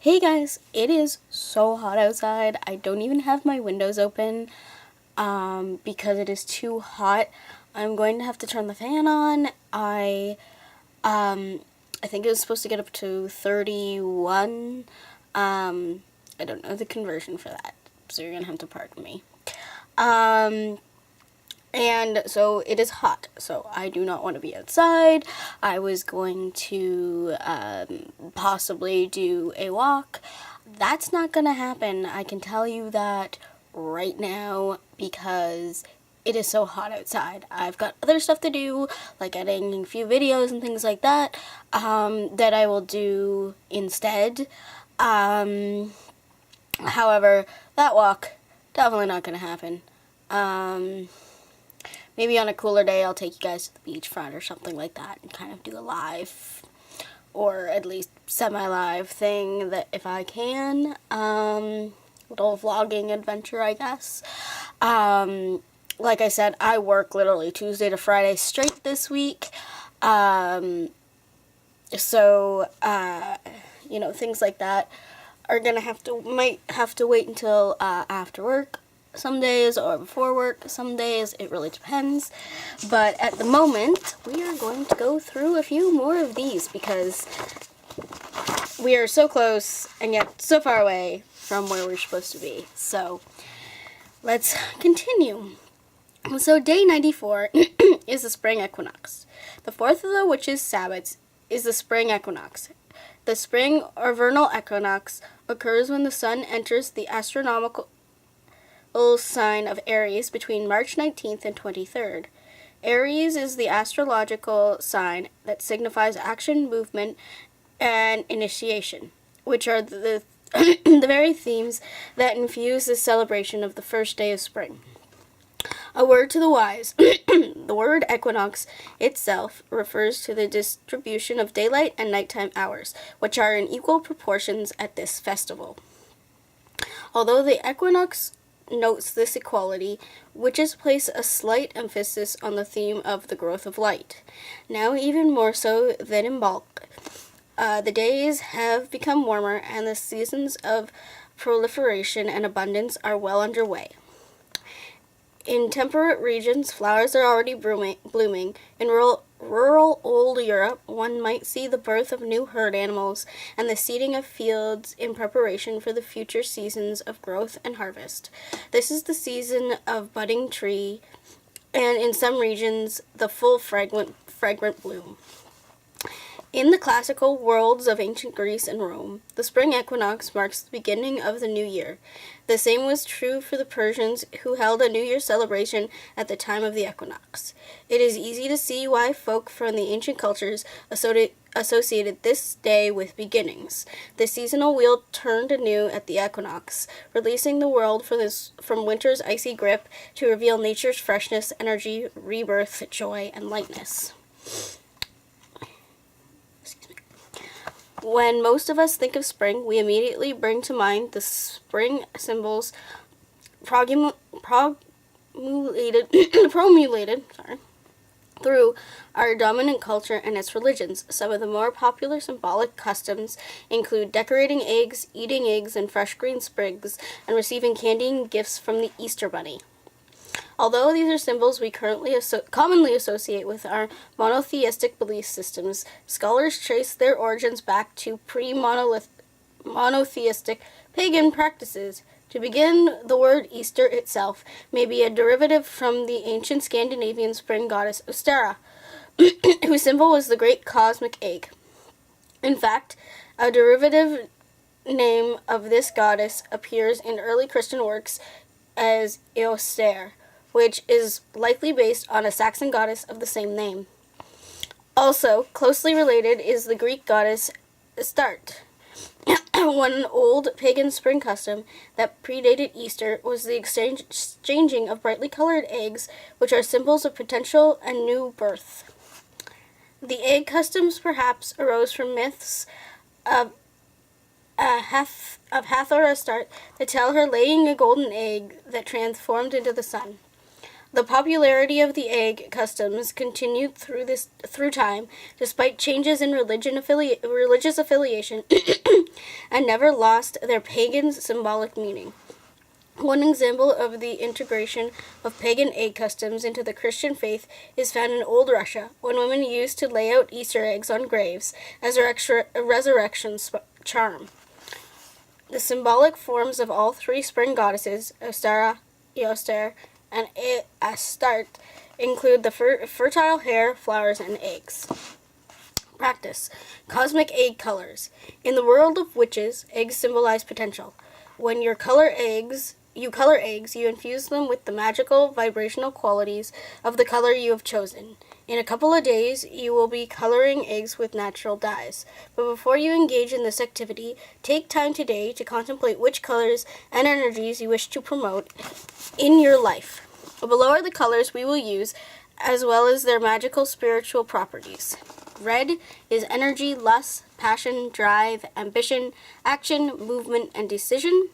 Hey guys, it is so hot outside. I don't even have my windows open because it is too hot. I'm going to have to turn the fan on. I think it was supposed to get up to 31. I don't know the conversion for that, so you're gonna have to pardon me. And so it is hot, so I do not want to be outside. I was going to possibly do a walk. That's not going to happen. I can tell you that right now because it is so hot outside. I've got other stuff to do, like editing a few videos and things like that, that I will do instead. However, that walk, definitely not going to happen. Maybe on a cooler day, I'll take you guys to the beachfront or something like that and kind of do a live, or at least semi-live thing that if I can. Little vlogging adventure, I guess. Like I said, I work literally Tuesday to Friday straight this week. So, things like that are might have to wait until after work. Some days, or before work, some days, it really depends. But at the moment, we are going to go through a few more of these because we are so close and yet so far away from where we're supposed to be. So, let's continue. So, day 94 is the spring equinox. The fourth of the witches' Sabbats is the spring equinox. The spring or vernal equinox occurs when the sun enters the astronomical sign of Aries between March 19th and 23rd. Aries is the astrological sign that signifies action, movement, and initiation, which are the the very themes that infuse the celebration of the first day of spring. A word to the wise. The word equinox itself refers to the distribution of daylight and nighttime hours, which are in equal proportions at this festival. Although the equinox notes this equality, witches place a slight emphasis on the theme of the growth of light. Now even more so than in bulk, the days have become warmer and the seasons of proliferation and abundance are well underway. In temperate regions, flowers are already blooming. In rural old Europe, one might see the birth of new herd animals and the seeding of fields in preparation for the future seasons of growth and harvest. This is the season of budding tree, and in some regions, the full fragrant bloom. In the classical worlds of ancient Greece and Rome, the spring equinox marks the beginning of the new year. The same was true for the Persians, who held a New Year celebration at the time of the equinox. It is easy to see why folk from the ancient cultures associated this day with beginnings. The seasonal wheel turned anew at the equinox, releasing the world from winter's icy grip to reveal nature's freshness, energy, rebirth, joy, and lightness. When most of us think of spring, we immediately bring to mind the spring symbols promulgated through our dominant culture and its religions. Some of the more popular symbolic customs include decorating eggs, eating eggs and fresh green sprigs, and receiving candy and gifts from the Easter Bunny. Although these are symbols we currently commonly associate with our monotheistic belief systems, scholars trace their origins back to pre-monotheistic pagan practices. To begin, the word Easter itself may be a derivative from the ancient Scandinavian spring goddess Ostara, whose symbol was the great cosmic egg. In fact, a derivative name of this goddess appears in early Christian works as Eoster, which is likely based on a Saxon goddess of the same name. Also, closely related is the Greek goddess Astarte. One old pagan spring custom that predated Easter was the exchanging of brightly colored eggs, which are symbols of potential and new birth. The egg customs perhaps arose from myths of Hathor Astarte that tell her laying a golden egg that transformed into the sun. The popularity of the egg customs continued through time, despite changes in religious affiliation and never lost their pagan symbolic meaning. One example of the integration of pagan egg customs into the Christian faith is found in Old Russia, when women used to lay out Easter eggs on graves as a resurrection charm. The symbolic forms of all three spring goddesses, Ostara, Eostre, and Astarte, include the fertile hair, flowers, and eggs. Practice. Cosmic egg colors. In the world of witches, eggs symbolize potential. When you color eggs, you infuse them with the magical vibrational qualities of the color you have chosen. In a couple of days, you will be coloring eggs with natural dyes. But before you engage in this activity, take time today to contemplate which colors and energies you wish to promote in your life. Below are the colors we will use, as well as their magical spiritual properties. Red is energy, lust, passion, drive, ambition, action, movement, and decision.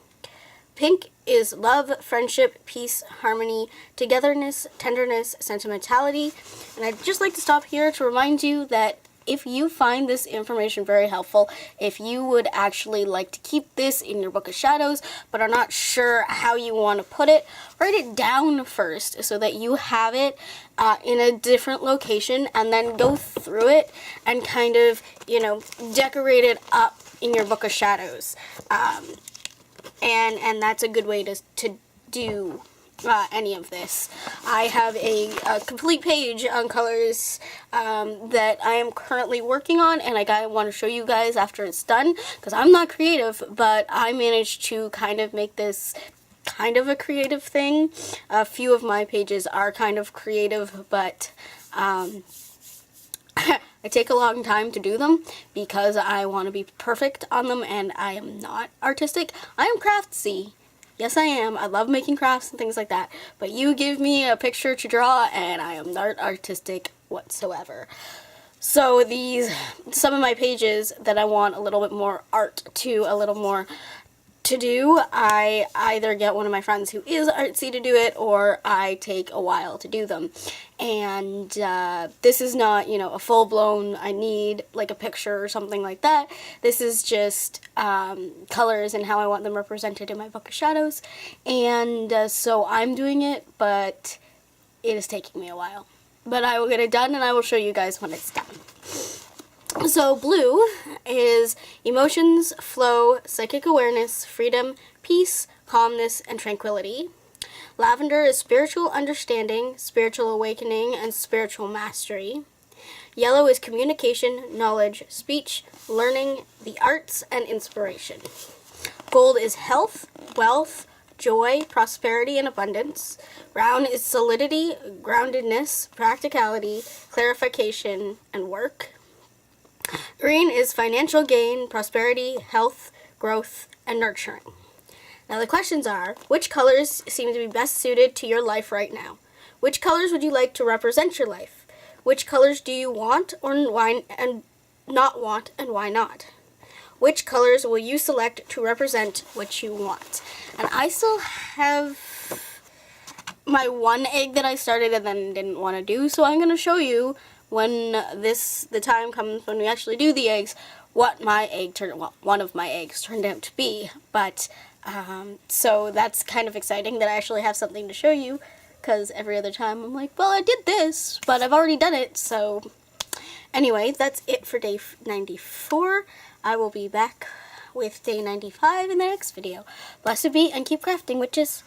Pink is love, friendship, peace, harmony, togetherness, tenderness, sentimentality. And I'd just like to stop here to remind you that if you find this information very helpful, if you would actually like to keep this in your Book of Shadows, but are not sure how you want to put it, write it down first so that you have it in a different location, and then go through it and kind of, decorate it up in your Book of Shadows. And that's a good way to do any of this. I have a complete page on colors that I am currently working on, and I want to show you guys after it's done, because I'm not creative, but I managed to kind of make this kind of a creative thing. A few of my pages are kind of creative, but I take a long time to do them because I want to be perfect on them, and I am not artistic. I am craftsy. Yes, I am. I love making crafts and things like that. But you give me a picture to draw, and I am not artistic whatsoever. So some of my pages that I want a little bit more art to, a little more to do, I either get one of my friends who is artsy to do it, or I take a while to do them. And this is not, a full-blown, I need like a picture or something like that. This is just colors and how I want them represented in my Book of Shadows. And so I'm doing it, but it is taking me a while. But I will get it done, and I will show you guys when it's done. So blue is emotions, flow, psychic awareness, freedom, peace, calmness, and tranquility. Lavender is spiritual understanding, spiritual awakening, and spiritual mastery. Yellow is communication, knowledge, speech, learning, the arts, and inspiration. Gold is health, wealth, joy, prosperity, and abundance. Brown is solidity, groundedness, practicality, clarification, and work. Green is financial gain, prosperity, health, growth, and nurturing. Now the questions are, which colors seem to be best suited to your life right now? Which colors would you like to represent your life? Which colors do you want or not want, and why not? Which colors will you select to represent what you want? And I still have my one egg that I started and then didn't want to do, so I'm going to show you when the time comes when we actually do the eggs, what my egg one of my eggs turned out to be. But so that's kind of exciting that I actually have something to show you, because every other time I'm like, well, I did this, but I've already done it. So anyway, that's it for day 94. I will be back with day 95 in the next video. Blessed be, and keep crafting, witches.